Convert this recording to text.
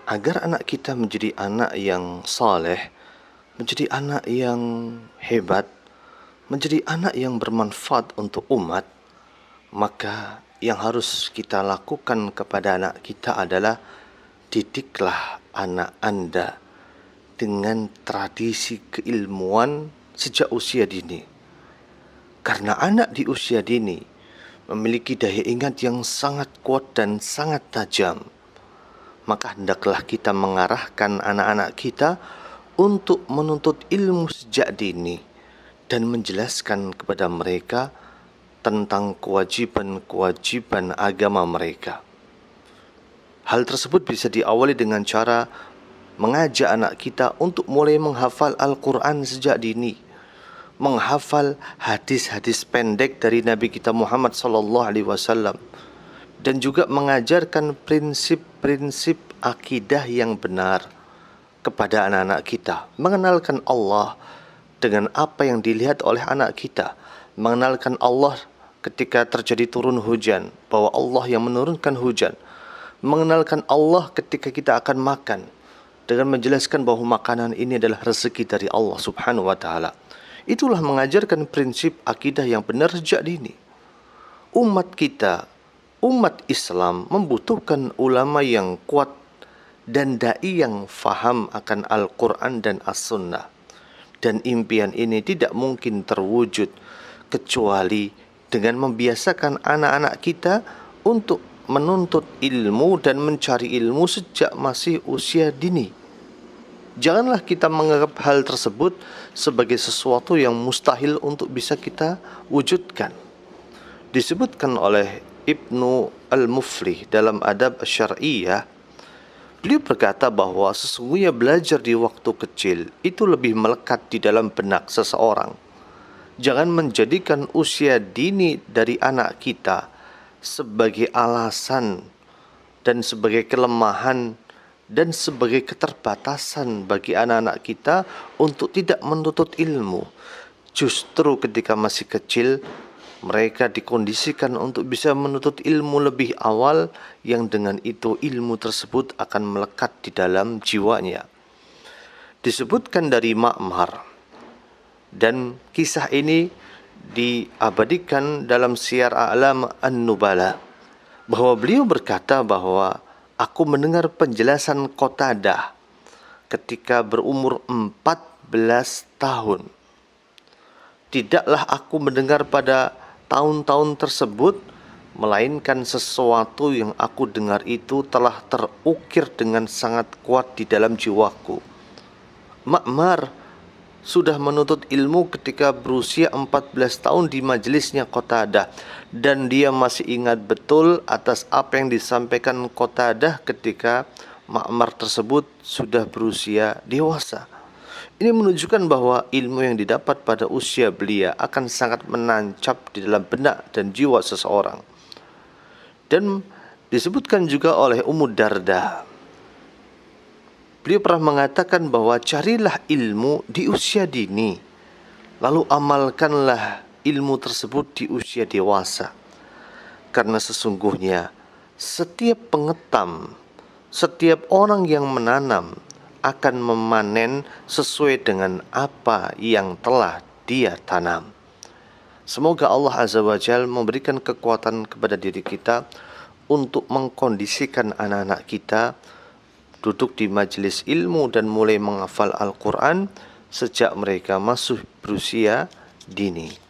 agar anak kita menjadi anak yang saleh, menjadi anak yang hebat, menjadi anak yang bermanfaat untuk umat, maka yang harus kita lakukan kepada anak kita adalah didiklah anak Anda dengan tradisi keilmuan sejak usia dini. Karena anak di usia dini memiliki daya ingat yang sangat kuat dan sangat tajam, maka hendaklah kita mengarahkan anak-anak kita untuk menuntut ilmu sejak dini dan menjelaskan kepada mereka tentang kewajiban-kewajiban agama mereka. Hal tersebut bisa diawali dengan cara mengajak anak kita untuk mulai menghafal Al-Quran sejak dini, menghafal hadis-hadis pendek dari Nabi kita Muhammad SAW, dan juga mengajarkan prinsip-prinsip akidah yang benar kepada anak-anak kita, mengenalkan Allah dengan apa yang dilihat oleh anak kita, mengenalkan Allah ketika terjadi turun hujan, bahwa Allah yang menurunkan hujan, mengenalkan Allah ketika kita akan makan, dengan menjelaskan bahwa makanan ini adalah rezeki dari Allah Subhanahu wa Ta'ala. Itulah mengajarkan prinsip akidah yang benar sejak dini. Umat kita, umat Islam, membutuhkan ulama yang kuat dan dai yang faham akan Al-Quran dan As-Sunnah. Dan impian ini tidak mungkin terwujud kecuali dengan membiasakan anak-anak kita untuk menuntut ilmu dan mencari ilmu sejak masih usia dini. Janganlah kita menganggap hal tersebut sebagai sesuatu yang mustahil untuk bisa kita wujudkan. Disebutkan oleh Ibnu Al-Muflih dalam Adab Syar'iyah, beliau berkata bahwa sesungguhnya belajar di waktu kecil itu lebih melekat di dalam benak seseorang. Jangan menjadikan usia dini dari anak kita sebagai alasan dan sebagai kelemahan dan sebagai keterbatasan bagi anak-anak kita untuk tidak menuntut ilmu. Justru ketika masih kecil, mereka dikondisikan untuk bisa menuntut ilmu lebih awal, yang dengan itu ilmu tersebut akan melekat di dalam jiwanya. Disebutkan dari Ma'mar, dan kisah ini diabadikan dalam Syiar A'lam An-Nubala, bahwa beliau berkata bahwa aku mendengar penjelasan Qatadah ketika berumur 14 tahun. Tidaklah aku mendengar pada tahun-tahun tersebut, melainkan sesuatu yang aku dengar itu telah terukir dengan sangat kuat di dalam jiwaku. Ma'mar sudah menuntut ilmu ketika berusia 14 tahun di majelisnya Qatadah, dan dia masih ingat betul atas apa yang disampaikan Qatadah ketika Ma'mar tersebut sudah berusia dewasa. Ini menunjukkan bahwa ilmu yang didapat pada usia belia akan sangat menancap di dalam benak dan jiwa seseorang. Dan disebutkan juga oleh Ummu Darda, beliau pernah mengatakan bahwa carilah ilmu di usia dini, lalu amalkanlah ilmu tersebut di usia dewasa. Karena sesungguhnya setiap pengetam, setiap orang yang menanam akan memanen sesuai dengan apa yang telah dia tanam. Semoga Allah Azza wa Jalla memberikan kekuatan kepada diri kita untuk mengkondisikan anak-anak kita duduk di majelis ilmu dan mulai menghafal Al-Quran sejak mereka masih berusia dini.